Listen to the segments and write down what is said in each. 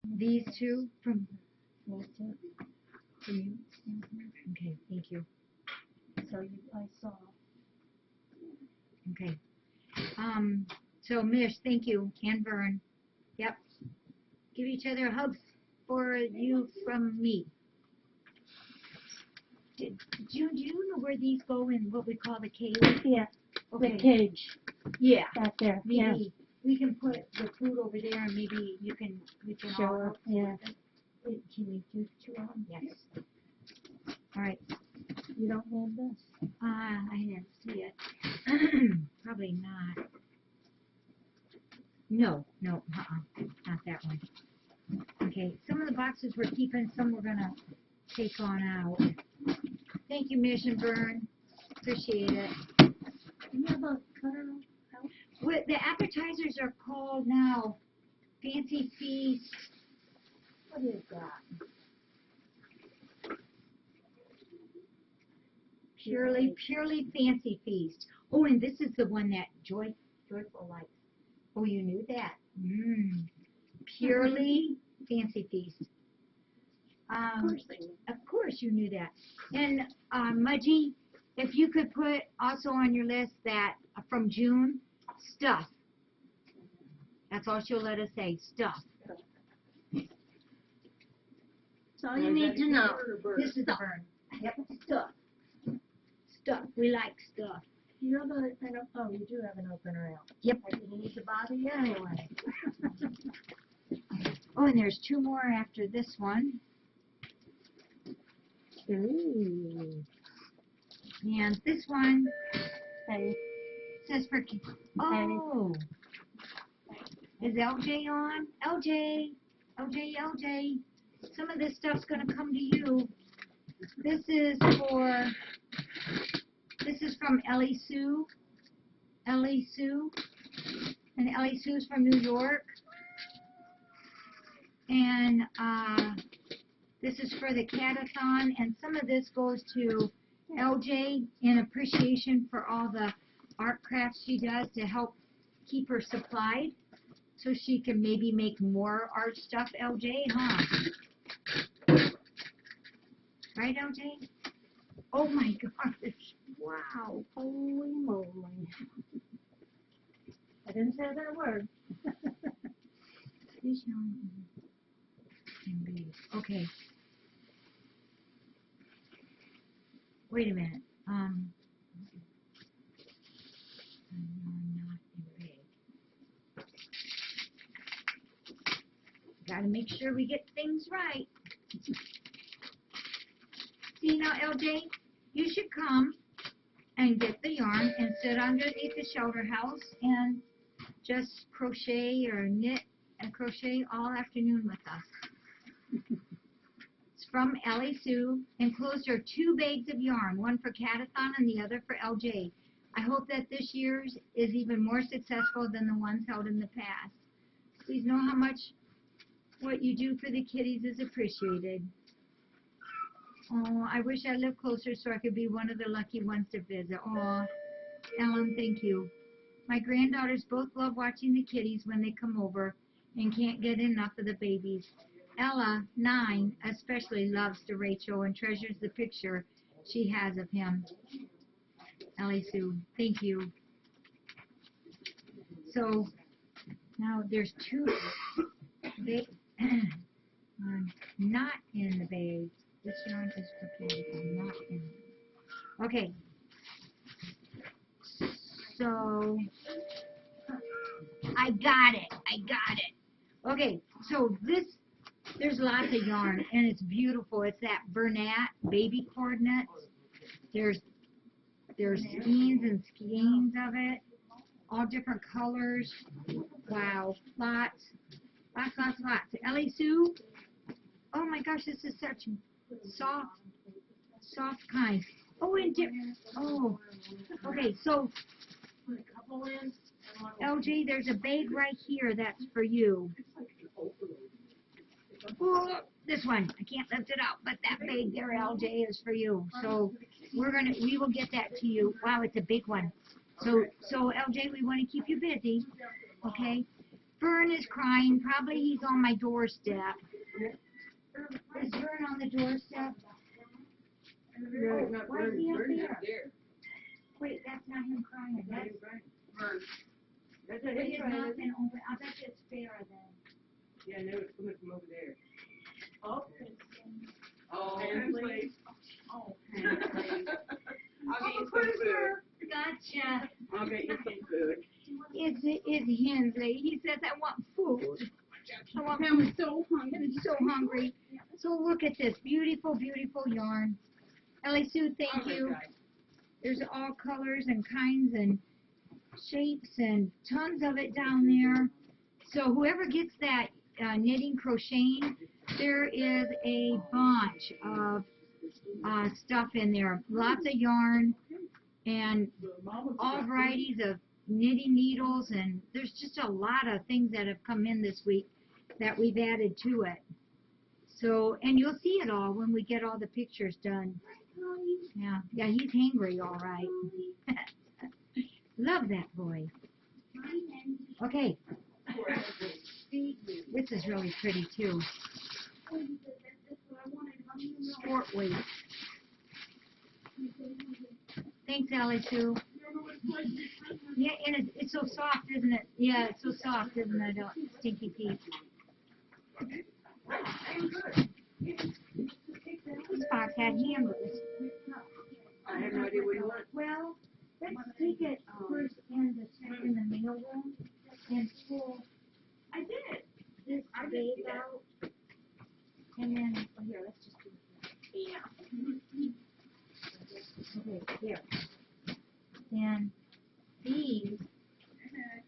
These two from you. Okay, thank you. I saw. Okay. So Mish, thank you, and Vern. Yep. Give each other hugs for you from me. June, do you know where these go in what we call the cage? Yeah. Okay. The cage. Yeah. Back there. Maybe Yeah. we can put the food over there, and maybe we can Sure. all. Yeah. Can we do two of them? Yes. All right. You don't need this? I didn't see it. Probably not. No, not that one. Okay, some of the boxes we're keeping, some we're gonna take on out. Thank you, Mission Burn. Appreciate it. You have a cutter out? The appetizers are called now Fancy Feast. What is that? Purely Fancy Feast. Oh, and this is the one that Joyful likes. Oh, you knew that? Purely Fancy Feast. Of course you knew that. And Mudgy, if you could put also on your list that from June, stuff. That's all she'll let us say, stuff. That's all you need to know. This is the burn. Yep, stuff. Stuff. We like stuff. You have you do have an opener out. Yep. I didn't need to bother you anyway. Oh, and there's two more after this one. Ooh. And this one says for Oh. Is LJ on? LJ. Some of this stuff's gonna come to you. This is from Ellie Sue. And Ellie Sue's from New York. And this is for the catathon, and some of this goes to LJ in appreciation for all the art crafts she does to help keep her supplied, so she can maybe make more art stuff, LJ, huh? Right, LJ? Oh my gosh. Wow. Holy moly. I didn't say that word. Okay. Wait a minute. Not in big. Gotta make sure we get things right. See now, LJ, you should come and get the yarn and sit underneath the shelter house and just crochet or knit and crochet all afternoon with us. It's from Ellie Sue. Enclosed are 2 bags of yarn, one for Catathon and the other for LJ. I hope that this year's is even more successful than the ones held in the past. Please know how much what you do for the kiddies is appreciated. Oh, I wish I lived closer so I could be one of the lucky ones to visit. Oh, Ellen, thank you. My granddaughters both love watching the kiddies when they come over and can't get enough of the babies. Ella, 9, especially loves Rachel and treasures the picture she has of him. Ellie Sue, thank you. So, now there's 2 not in the bags. This yarn is for Catathon, not in. Okay. So, I got it. Okay, so there's lots of yarn, and it's beautiful. It's that Bernat baby coordinates. There's skeins and skeins of it, all different colors. Wow, lots. Ellie Sue, oh my gosh, this is such soft kind. Oh, and okay, so LJ, there's a bag right here that's for you. Oh, this one, I can't lift it out, but that bag there, LJ, is for you. So we will get that to you. Wow, it's a big one. So LJ, we want to keep you busy, okay? Fern is crying. Probably he's on my doorstep. Is Fern on the doorstep? Why is he up there? Wait, that's not him crying. That's it's nothing over. I bet it's Farrah then. Yeah, no, it's coming from over there. Oh, Oh, Hensley. Oh, Hensley. I'll get you some food. Gotcha. I'll get you some food. It's Hensley. He says, I want food. I want food. I'm so hungry. I'm so hungry. So look at this beautiful, beautiful yarn. Ellie Sue, thank you. There's all colors and kinds and shapes and tons of it down there. So whoever gets that knitting, crocheting, there is a bunch of stuff in there. Lots of yarn and all varieties of knitting needles, and there's just a lot of things that have come in this week that we've added to it. So, and you'll see it all when we get all the pictures done. Yeah, he's hangry, all right. Love that boy. Okay. This is really pretty too. Sport weight. Thanks, Allie Sue. Yeah, and it's so soft, isn't it? Yeah, it's so soft, isn't it, Stinky Pete? This box had handles. I have no idea what you want. Well, let's take it first in the mail room and pull. I did. This bag out, and then here, let's just do it. Yeah. Okay, here. Then these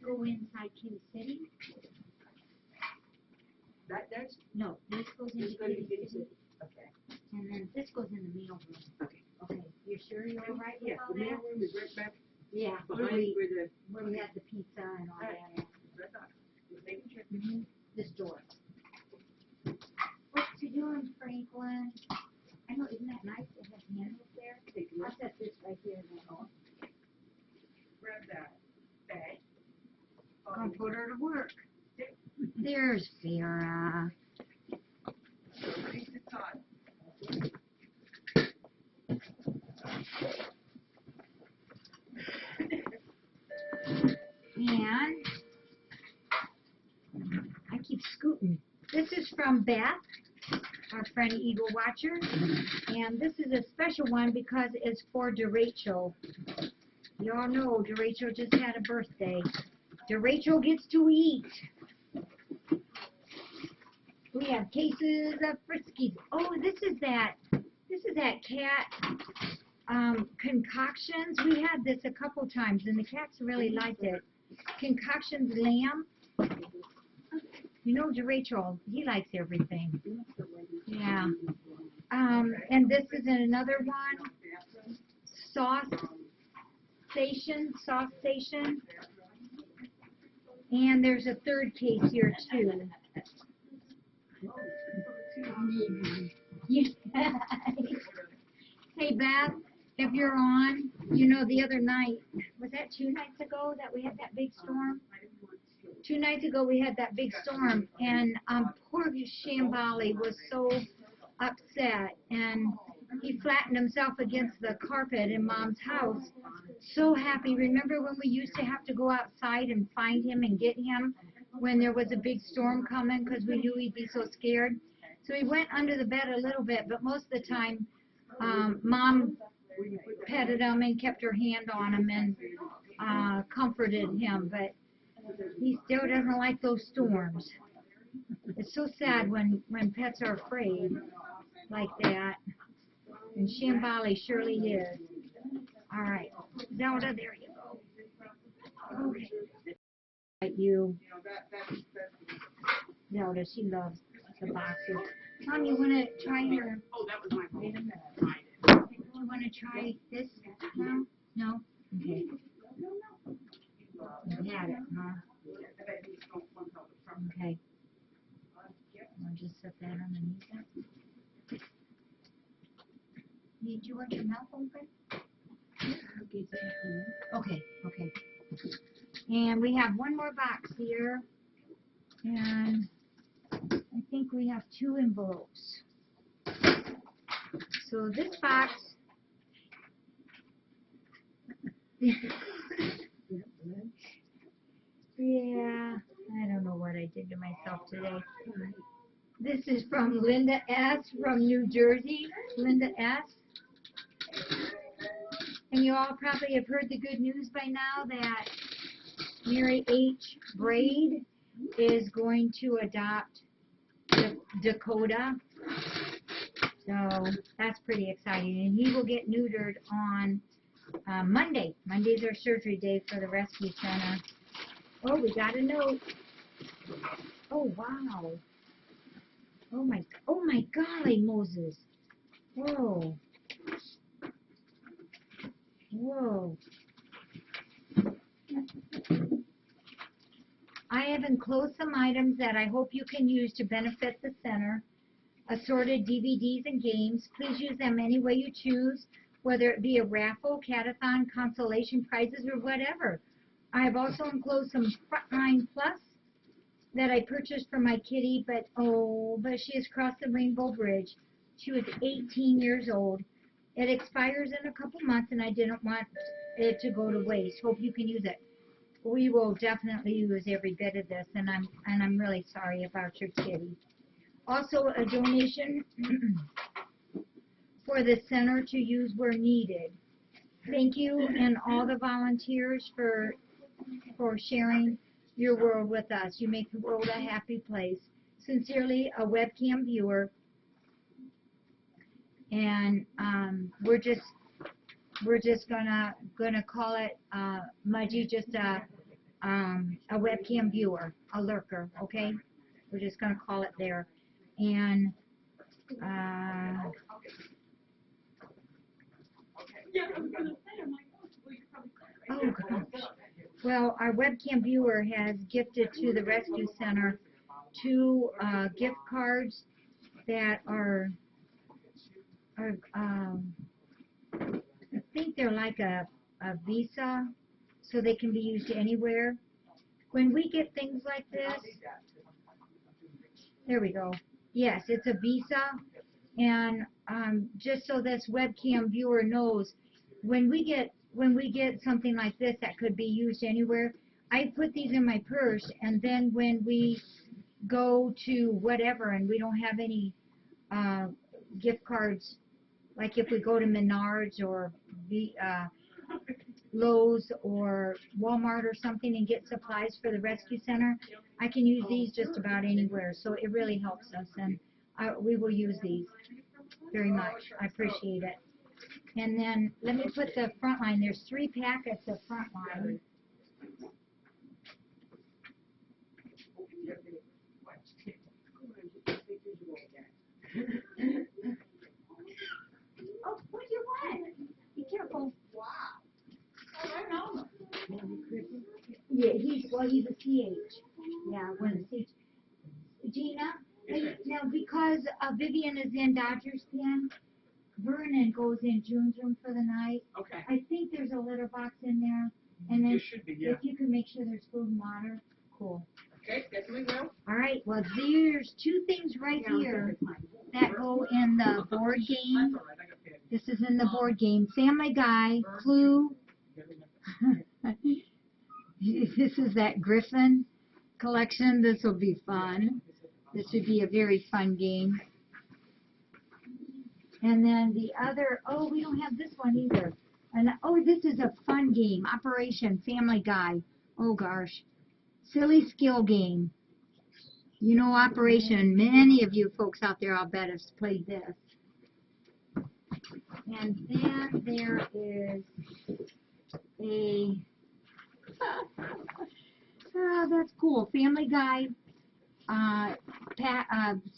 go inside Kitty City. That does? No, this goes into It's going to Kitty be City, Okay. and then this goes in the mail room. Okay. Okay, you sure you're all right with Yeah, all the mail that? room is right back Yeah, behind where the. where we had the pizza and all that. I thought. Just making sure. Mm-hmm. This door. What you doing, Franklin? I know, isn't that nice to have handles there? Take a look. I'll set this right here now. Grab that bag. Gonna put her to work. There's Farrah. So release the top. And I keep scooting. This is from Beth, our friend Eagle Watcher. And this is a special one because it's for DeRachel. You all know DeRachel just had a birthday. DeRachel gets to eat. We have cases of Friskies. Oh, this is that cat concoctions. We had this a couple times, and the cats really liked it. Concoctions lamb. You know, DeRachel, he likes everything. Yeah. And this is another one. Sauce station. And there's a third case here, too. Yeah. Hey, Beth, if you're on, you know, the other night, was that 2 nights ago that we had that big storm? 2 nights ago we had that big storm, and poor Shambali was so upset, and he flattened himself against the carpet in Mom's house. So happy. Remember when we used to have to go outside and find him and get him when there was a big storm coming because we knew he'd be so scared? So he went under the bed a little bit, but most of the time Mom petted him and kept her hand on him and comforted him, but he still doesn't like those storms. It's so sad when pets are afraid like that, and Shambali surely is. All right, Zelda, there you go. Okay. You. Zelda, she loves the boxes. Mom, you want to try your... Oh, that was my fault. You want to try this now? No? Okay. You had it, huh? Okay. I'll just set that underneath it. Did you want your mouth open? Okay, okay. And we have one more box here. And I think we have 2 envelopes. So this box, yeah, I don't know what I did to myself today. This is from Linda S. from New Jersey. Linda S. And you all probably have heard the good news by now that Mary H. Braid is going to adopt Dakota. So that's pretty exciting. And he will get neutered on Monday. Monday's our surgery day for the rescue center. Oh, we got a note. Oh, wow. Oh my golly, Moses. Whoa. Whoa. I have enclosed some items that I hope you can use to benefit the center. Assorted DVDs and games. Please use them any way you choose, whether it be a raffle, catathon, consolation prizes, or whatever. I have also enclosed some Frontline Plus that I purchased for my kitty, but she has crossed the Rainbow Bridge. She was 18 years old. It expires in a couple months, and I didn't want it to go to waste. Hope you can use it. We will definitely use every bit of this, and I'm really sorry about your kitty. Also, a donation for the center to use where needed. Thank you, and all the volunteers for sharing your world with us. You make the world a happy place. Sincerely, a webcam viewer. And we're just gonna call it Mudgy, just a webcam viewer, a lurker. Okay, we're just gonna call it there. And oh gosh. Well, our webcam viewer has gifted to the rescue center 2 gift cards that are I think they're like a Visa, so they can be used anywhere. When we get things like this, there we go. Yes, it's a Visa, and just so this webcam viewer knows, when we get something like this that could be used anywhere, I put these in my purse, and then when we go to whatever and we don't have any gift cards, like if we go to Menards or Lowe's or Walmart or something and get supplies for the rescue center, I can use these just about anywhere. So it really helps us, and we will use these very much. I appreciate it. And then let me put the Frontline. There's 3 packets of Frontline. Oh, what do you want? Be careful. Wow. Oh, right on. Yeah, he's a CH. Yeah, one of the CH. Gina, now because Vivian is in Dodger's pen, Vernon goes in June's room for the night. Okay. I think there's a litter box in there. And then There should be, yeah. if you can make sure there's food and water, cool. Okay, definitely will. All right, well, there's 2 things right here that go in the board game. That's all right, I got paid. This is in the board game. Family Guy, Clue. This is that Griffin collection. This will be fun. This would be a very fun game. And then the other, oh, we don't have this one either. And oh, this is a fun game. Operation Family Guy. Oh gosh. Silly skill game. You know Operation. Many of you folks out there, I'll bet, have played this. And then there is a, oh, that's cool. Family Guy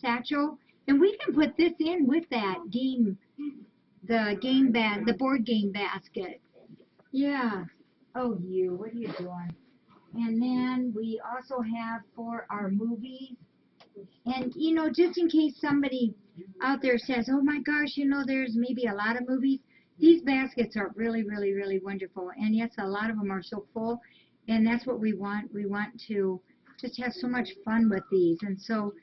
satchel. And we can put this in with that game, the board game basket. Yeah. Oh, what are you doing? And then we also have for our movies. And, you know, just in case somebody out there says, oh my gosh, you know, there's maybe a lot of movies. These baskets are really, really, really wonderful. And yes, a lot of them are so full. And that's what we want. We want to just have so much fun with these. And so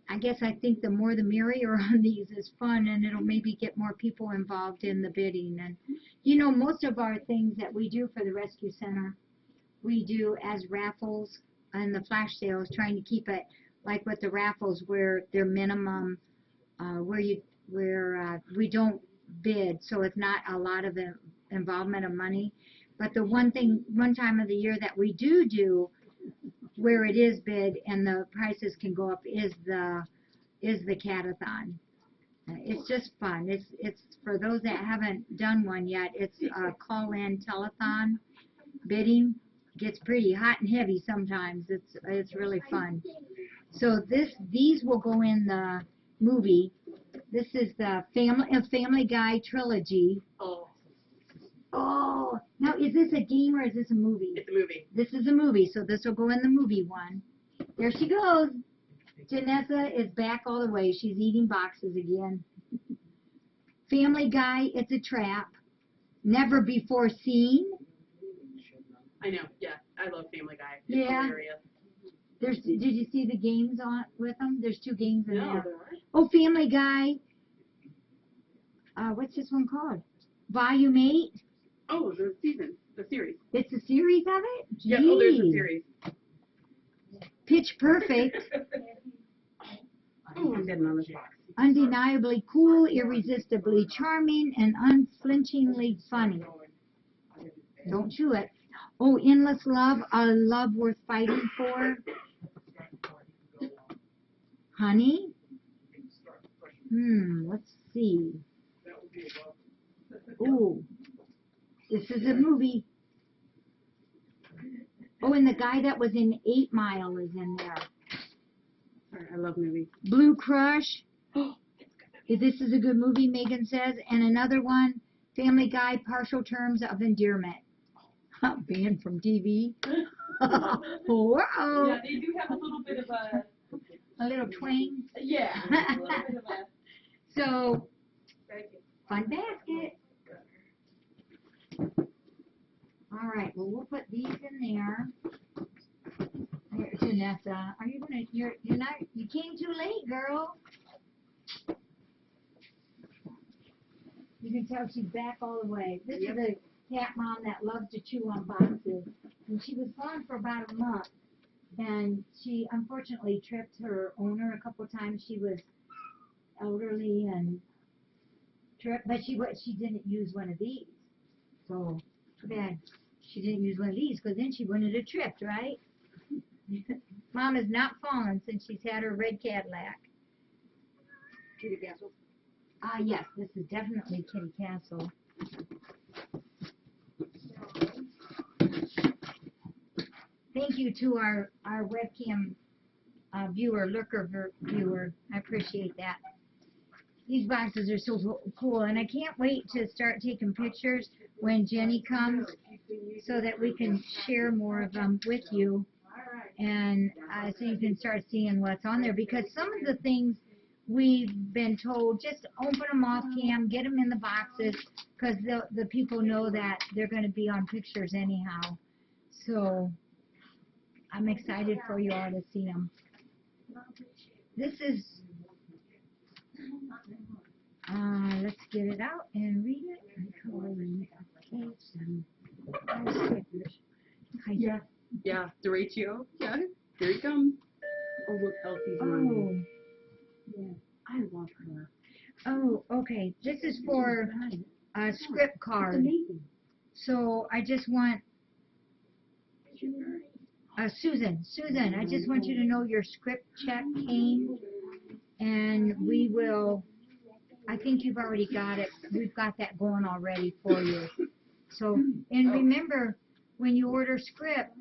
I guess I think the more the merrier on these is fun, and it'll maybe get more people involved in the bidding. And you know, most of our things that we do for the Rescue Center, we do as raffles and the flash sales, trying to keep it like with the raffles where they're minimum, where we don't bid, so it's not a lot of the involvement of money. But the one time of the year that we do where it is bid and the prices can go up is the catathon. It's just fun. It's for those that haven't done one yet. It's a call-in telethon bidding. Gets pretty hot and heavy sometimes. It's really fun. So these will go in the movie. This is the Family Guy trilogy. Oh, now is this a game or is this a movie? It's a movie. This is a movie, so this will go in the movie one. There she goes. Janessa is back all the way. She's eating boxes again. Family Guy, It's a Trap. Never Before Seen. I know, yeah. I love Family Guy. It's Yeah. hilarious. Did you see the games on with them? There's 2 games in No, there. there aren't. Oh, Family Guy. What's this one called? Volume 8. Oh, the series. It's a series of it? Yeah, oh, there's a Gee. series. Pitch Perfect. Oh, I'm getting on this box. Undeniably cool, irresistibly charming, and unflinchingly funny. Don't chew it. Oh, Endless Love, a love worth fighting for. Honey? Let's see. Ooh, this is a movie. Oh, and the guy that was in 8 Mile is in there. I love movies. Blue Crush. This is a good movie, Megan says. And another one, Family Guy, Partial Terms of Endearment. Banned from TV. Whoa. Yeah, they do have a little bit of A little twang. yeah. A little bit of So, fun basket. All right, well, we'll put these in there. Here, Janessa, are you gonna? You came too late, girl. You can tell she's back all the way. This is a cat mom that loves to chew on boxes, and she was gone for about a month, and she unfortunately tripped her owner a couple times. She was elderly and tripped, but she didn't use one of these, so too bad she didn't use one of these, because then she wouldn't have tripped, right? Mom has not fallen since she's had her red Cadillac. Kitty Castle. Yes, this is definitely Kitty Castle. Thank you to our webcam lurker viewer. I appreciate that. These boxes are so cool, and I can't wait to start taking pictures when Jenny comes so that we can share more of them with you, and so you can start seeing what's on there, because some of the things we've been told, just open them off cam, get them in the boxes, because the people know that they're going to be on pictures anyhow. So I'm excited for you all to see them. This is, let's get it out and read it. Yeah. Yeah, the ratio. Yeah, here he comes. Oh, look, Elsie's running. Yeah. I love her. Oh, okay. This is for a script card. Amazing. So I just want Susan, I just want you to know your script check came, and we will, I think you've already got it. We've got that going already for you. So, and remember, when you order script,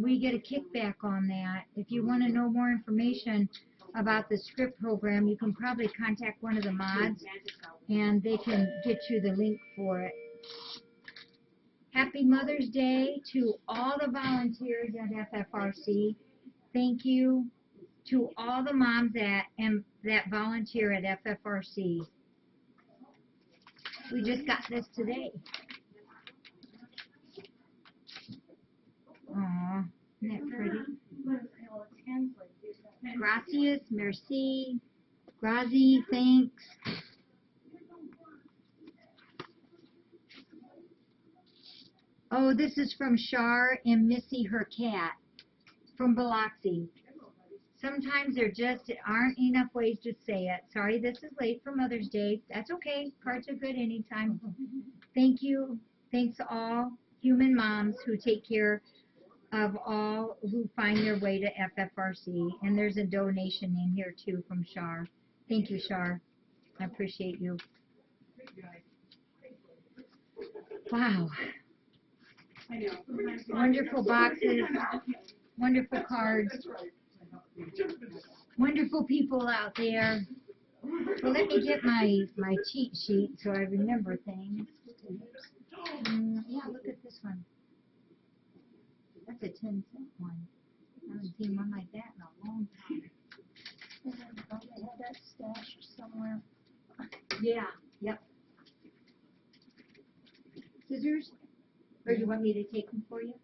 we get a kickback on that. If you want to know more information about the script program, you can probably contact one of the mods, and they can get you the link for it. Happy Mother's Day to all the volunteers at FFRC. Thank you to all the moms that volunteer at FFRC. We just got this today. Aw, isn't that pretty? Well, it's translated. Gracias, merci, grazie, thanks. Oh, this is from Shar and Missy, her cat, from Biloxi. Sometimes there just aren't enough ways to say it. Sorry this is late for Mother's Day. That's okay. Cards are good anytime. Thank you. Thanks to all human moms who take care of all who find their way to FFRC. And there's a donation in here too from Shar. Thank you, Shar. I appreciate you. Wow. Wonderful boxes. Wonderful cards. Wonderful people out there. Well, let me get my cheat sheet so I remember things. Yeah, look at this one. That's a 10-cent one. I haven't seen one like that in a long time. Don't they have that stashed somewhere? Yeah, yep. Scissors? Or you want me to take them for you?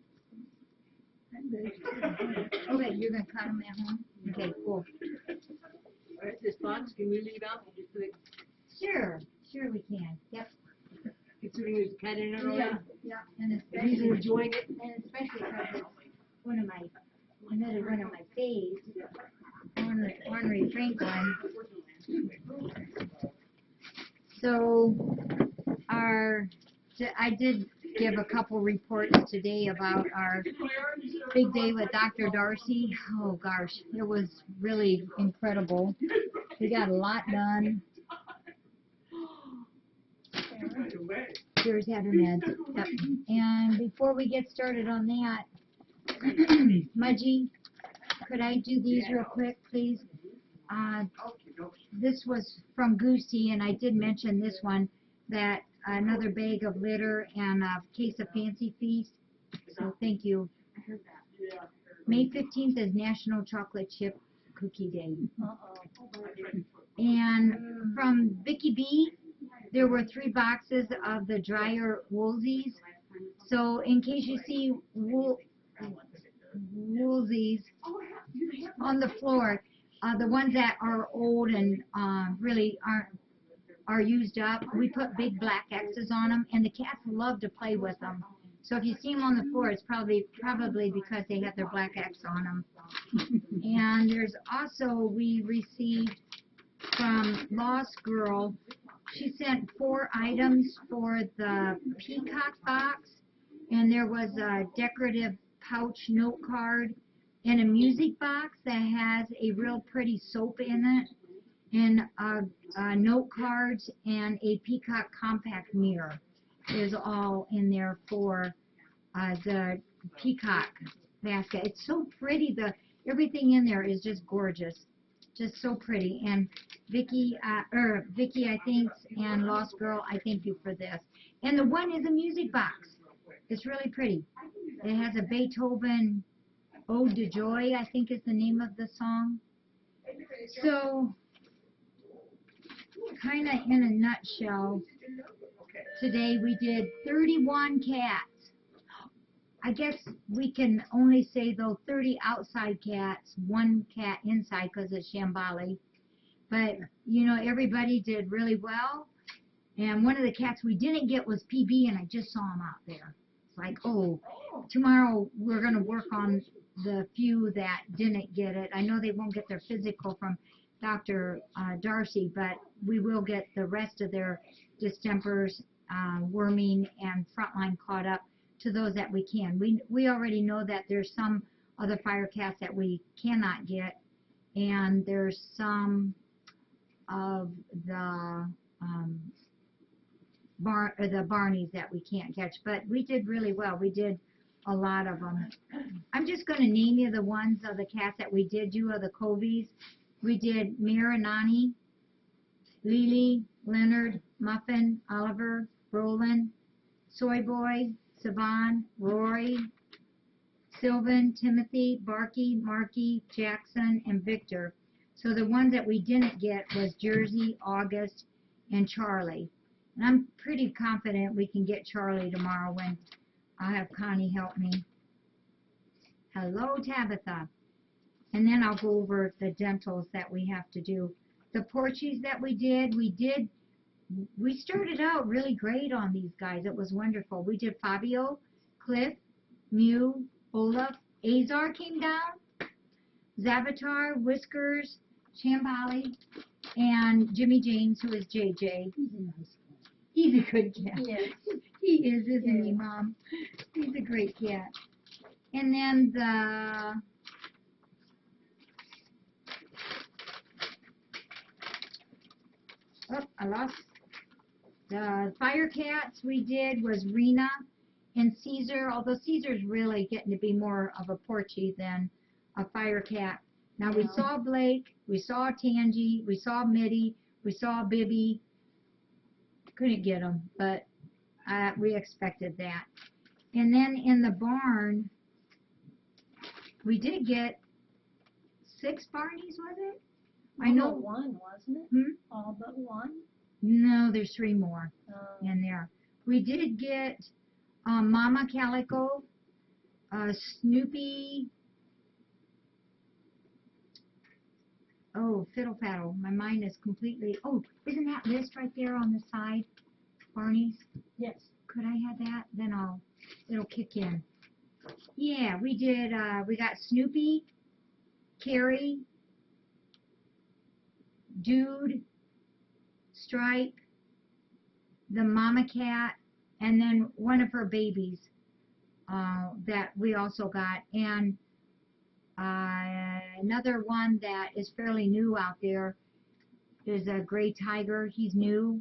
Okay, you're going to cut them at home? Okay, cool. Alright, this box, can we leave out? Sure, sure we can. Yep. Considering there's a cat in it already? Yeah, and He's especially, enjoying it. and especially because it's another one of my faves, Ornery Franklin. So, I did give a couple reports today about our big day with Dr. Darcy. Oh gosh, it was really incredible. We got a lot done. Here's had her meds. Yep. And before we get started on that, Mudgy, could I do these real quick, please? This was from Goosey, and I did mention this one, that another bag of litter and a case of Fancy Feast. So thank you. May 15th is National Chocolate Chip Cookie Day. And from Vicky B, there were 3 boxes of the dryer Woolsies. So in case you see Woolsies on the floor, the ones that are old and really are used up, we put big black X's on them, and the cats love to play with them. So if you see them on the floor, it's probably because they have their black X on them. And there's also, we received from Lost Girl, she sent 4 items for the Peacock box, and there was a decorative pouch note card and a music box that has a real pretty soap in it, and note cards and a Peacock compact mirror is all in there for the Peacock basket. It's so pretty. Everything in there is just gorgeous, just so pretty. And Vicky, I think, and Lost Girl, I thank you for this. And the one is a music box. It's really pretty. It has a Beethoven Ode to Joy, I think is the name of the song. So, kind of in a nutshell, today we did 31 cats. I guess we can only say, though, 30 outside cats, 1 cat inside because it's Shambali. But, you know, everybody did really well. And one of the cats we didn't get was PB, and I just saw him out there. It's like, oh, tomorrow we're going to work on the few that didn't get it. I know they won't get their physical from Dr. Darcy, but we will get the rest of their distempers, worming, and frontline caught up to those that we can. We already know that there's some other fire cats that we cannot get, and there's some of the Barneys that we can't catch, but we did really well. We did a lot of them. I'm just going to name you the ones of the cats that we did do of the Covies. We did Miranani, Lily, Leonard, Muffin, Oliver, Roland, Soy Boy, Savan, Rory, Sylvan, Timothy, Barky, Marky, Jackson, and Victor. So the ones that we didn't get was Jersey, August, and Charlie. And I'm pretty confident we can get Charlie tomorrow when I'll have Connie help me. Hello, Tabitha. And then I'll go over the dentals that we have to do. The Porchies that we started out really great on these guys. It was wonderful. We did Fabio, Cliff, Mew, Olaf, Azar came down, Zavatar, Whiskers, Shambali, and Jimmy James, who is JJ. He's a nice cat. He's a good cat. Yes. He is, isn't he, Mom? He's a great cat. And then I lost. The Fire Cats we did was Rena and Caesar, although Caesar's really getting to be more of a Porchy than a Fire Cat. Now we saw Blake, we saw Tangy, we saw Mitty, we saw Bibby. Couldn't get them, but we expected that. And then in the barn, we did get 6 Barneys, was it? I know. All but one, wasn't it? Hmm? All but one? No, there's 3 more Oh. in there. We did get Mama Calico, Snoopy. Oh, Fiddle Faddle. My mind is completely. Oh, isn't that list right there on the side, Barney's? Yes. Could I have that? Then it'll kick in. Yeah, we did. We got Snoopy, Carrie, Dude, Stripe, the Mama Cat, and then one of her babies that we also got, and another one that is fairly new out there is a gray tiger. He's new,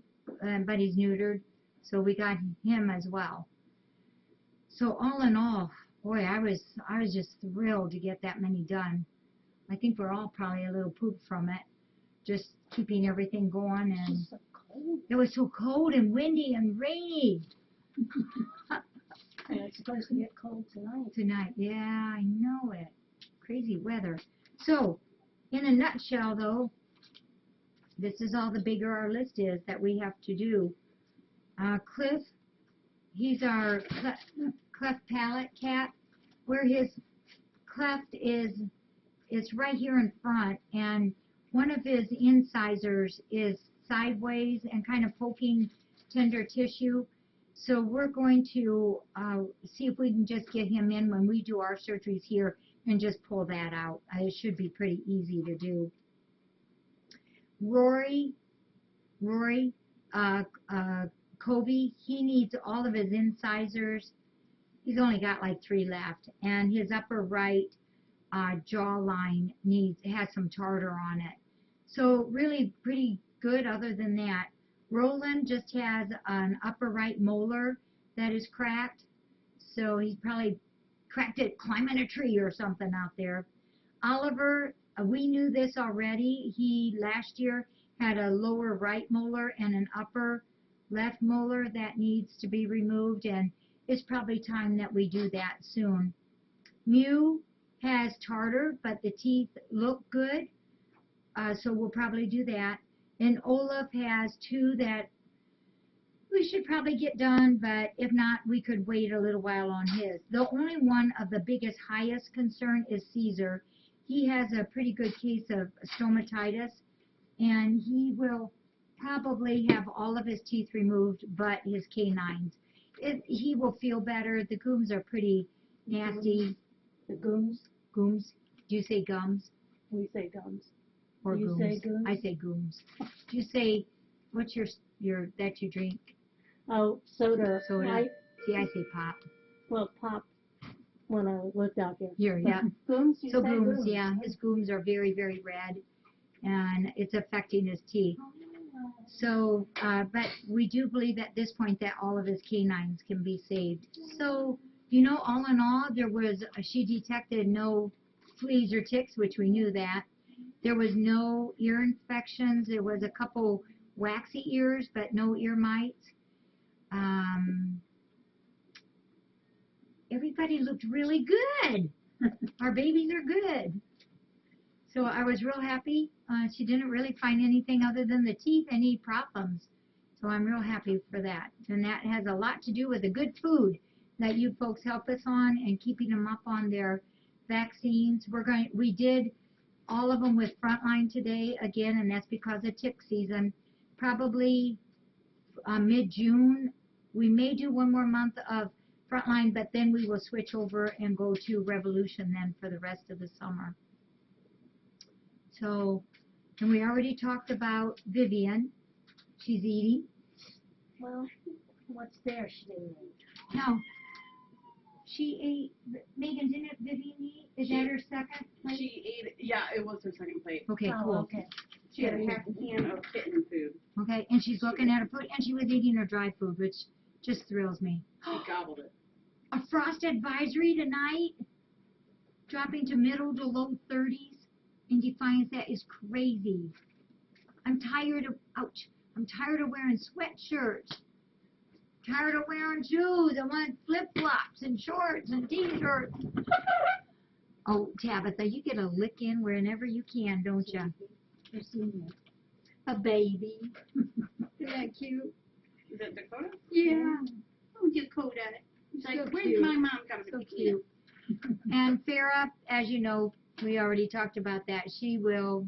but he's neutered, so we got him as well. So all in all, boy, I was just thrilled to get that many done. I think we're all probably a little pooped from it, just keeping everything going, and It's so cold. it was so cold and windy and rainy And it's supposed to get cold tonight. tonight. Yeah, I know it. Crazy weather. So, in a nutshell, though, this is all the bigger our list is that we have to do. Cliff, he's our cleft palate cat, where his cleft is, it's right here in front, and one of his incisors is sideways and kind of poking tender tissue. So we're going to see if we can just get him in when we do our surgeries here and just pull that out. It should be pretty easy to do. Rory, Kobe, he needs all of his incisors. He's only got like 3 left, and his upper right jawline has some tartar on it. So really pretty good other than that. Roland just has an upper right molar that is cracked, so he's probably cracked it climbing a tree or something out there. Oliver, we knew this already. He last year had a lower right molar and an upper left molar that needs to be removed, and it's probably time that we do that soon. Mew has tartar, but the teeth look good, so we'll probably do that. And Olaf has 2 that we should probably get done, but if not, we could wait a little while on his. The only one of the biggest, highest concern is Caesar. He has a pretty good case of stomatitis, and he will probably have all of his teeth removed but his canines. He will feel better. The gums are pretty nasty. The gooms? Gums? Do you say gums? We say gums. Or You gooms? say gooms? I say gooms. Do you say, what's your that you drink? Oh, soda. Soda. See, I say pop. Well, pop when I looked out here. Here, But yeah. Gooms, you So say gooms, gooms. yeah. His gooms are very, very red, and it's affecting his teeth. So, but we do believe at this point that all of his canines can be saved. So, all in all, she detected no fleas or ticks, which we knew that. There was no ear infections. There was a couple waxy ears, but no ear mites. Everybody looked really good. Our babies are good. So I was real happy. She didn't really find anything other than the teeth, any problems. So I'm real happy for that. And that has a lot to do with the good food that you folks help us on and keeping them up on their vaccines. We did all of them with Frontline today again, and that's because of tick season. Probably mid-June. We may do one more month of Frontline, but then we will switch over and go to Revolution then for the rest of the summer. So, and we already talked about Vivian. She's eating. Well, what's there she didn't eat? No. She ate, Megan, didn't Vivian eat? Is that her second plate? She ate, yeah, it was her second plate. Okay, Oh, cool. okay. She had a half a can of kitten food. Okay, and she's looking at her food, and she was eating her dry food, which just thrills me. She gobbled it. A frost advisory tonight, dropping to middle to low 30s in Defiance. That is crazy. I'm tired of, ouch, I'm tired of wearing sweatshirts. Tired of wearing shoes. I want flip-flops and shorts and t-shirts. Oh, Tabitha, you get a lick in whenever you can, don't you? You've seen it. A baby. Isn't that cute? Is that Dakota? Yeah. Oh, Dakota. It's like, So where's cute. my mom coming So to pick me cute. And Farrah, as you know, we already talked about that. She will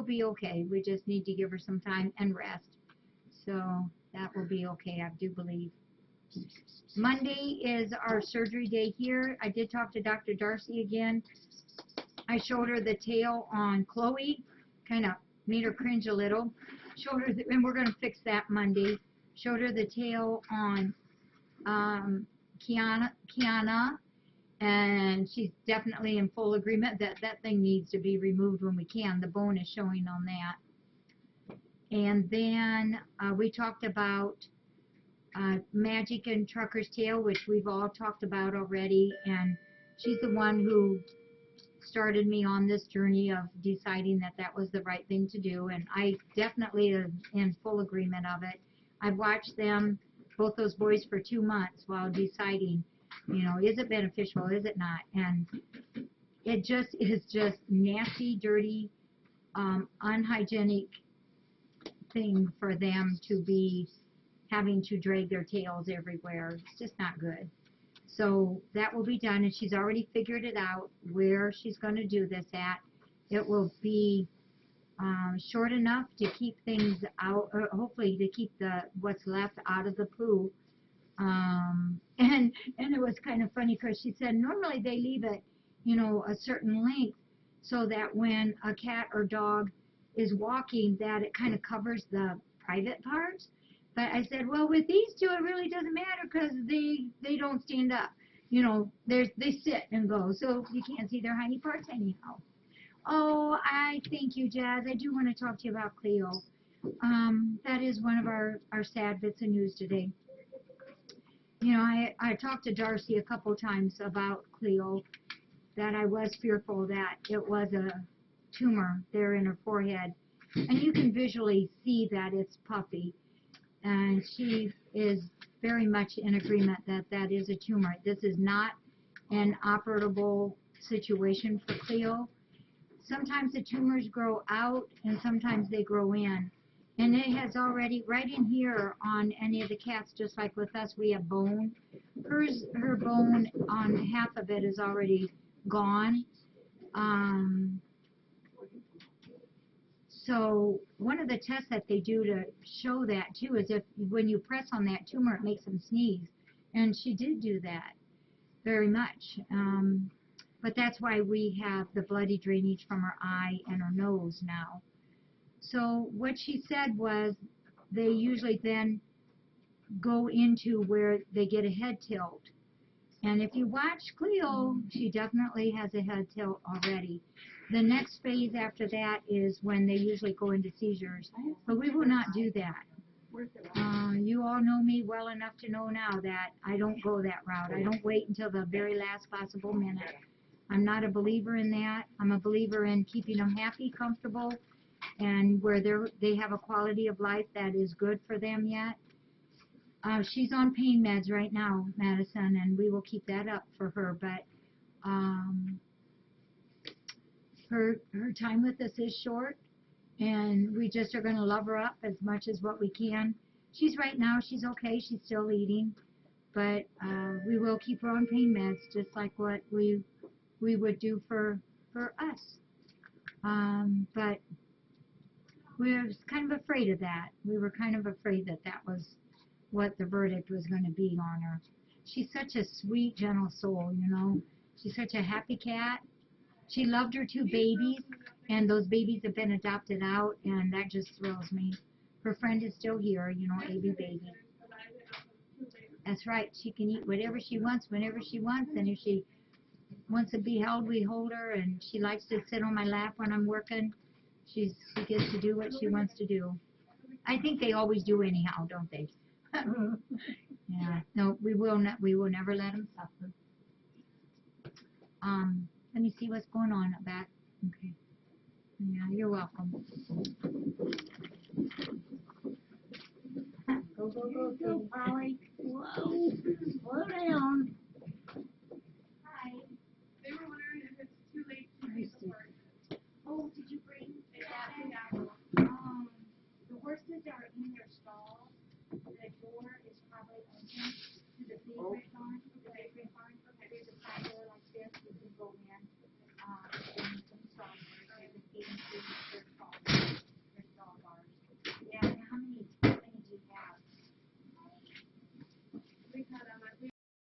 be okay. We just need to give her some time and rest. So that will be okay, I do believe. Monday is our surgery day here. I did talk to Dr. Darcy again. I showed her the tail on Chloe, kind of made her cringe a little. Showed her, and we're going to fix that Monday. Showed her the tail on Kiana, and she's definitely in full agreement that that thing needs to be removed when we can. The bone is showing on that. And then we talked about Magic and Trucker's Tail, which we've all talked about already, and she's the one who started me on this journey of deciding that that was the right thing to do, and I definitely am in full agreement of it. I've watched them, both those boys, for 2 months while deciding, you know, is it beneficial, is it not? And it just is just nasty, dirty, unhygienic thing for them to be having to drag their tails everywhere. It's just not good. So that will be done, and she's already figured it out where she's going to do this at. It will be short enough to keep things out, or hopefully to keep what's left out of the poo. And it was kind of funny because she said normally they leave it, you know, a certain length so that when a cat or dog is walking, that it kind of covers the private parts. But I said, well, with these two, it really doesn't matter because they don't stand up. You know, they sit and go, so you can't see their hiney parts anyhow. Oh, I thank you, Jazz. I do want to talk to you about Cleo. That is one of our sad bits of news today. You know, I talked to Darcy a couple times about Cleo, that I was fearful that it was a tumor there in her forehead. And you can visually see that it's puffy. And she is very much in agreement that that is a tumor. This is not an operable situation for Cleo. Sometimes the tumors grow out and sometimes they grow in. And it has already, right in here on any of the cats, just like with us, we have bone. Her bone on half of it is already gone. So one of the tests that they do to show that too is if when you press on that tumor, it makes them sneeze. And she did do that very much. But that's why we have the bloody drainage from her eye and her nose now. So what she said was they usually then go into where they get a head tilt. And if you watch Cleo, she definitely has a head tilt already. The next phase after that is when they usually go into seizures. But we will not do that. You all know me well enough to know now that I don't go that route. I don't wait until the very last possible minute. I'm not a believer in that. I'm a believer in keeping them happy, comfortable, and where they have a quality of life that is good for them yet. She's on pain meds right now, Madison, and we will keep that up for her. But her time with us is short, and we just are going to love her up as much as what we can. She's okay. She's still eating, but we will keep her on pain meds, just like what we we would do for us. But we were kind of afraid of that. We were kind of afraid that that was what the verdict was going to be on her. She's such a sweet, gentle soul, you know. She's such a happy cat. She loved her 2 babies, and those babies have been adopted out, and that just thrills me. Her friend is still here, you know, AB Baby. That's right. She can eat whatever she wants, whenever she wants, and if she wants to be held, we hold her, and she likes to sit on my lap when I'm working. She gets to do what she wants to do. I think they always do anyhow, don't they? Yeah. No, we will not. We will never let them suffer. Let me see what's going on back. Okay. Yeah, you're welcome. Go, Polly. Whoa. Slow down. Hi. They were wondering if it's too late to I see. Oh, did you bring the horses are in their stall. The door is probably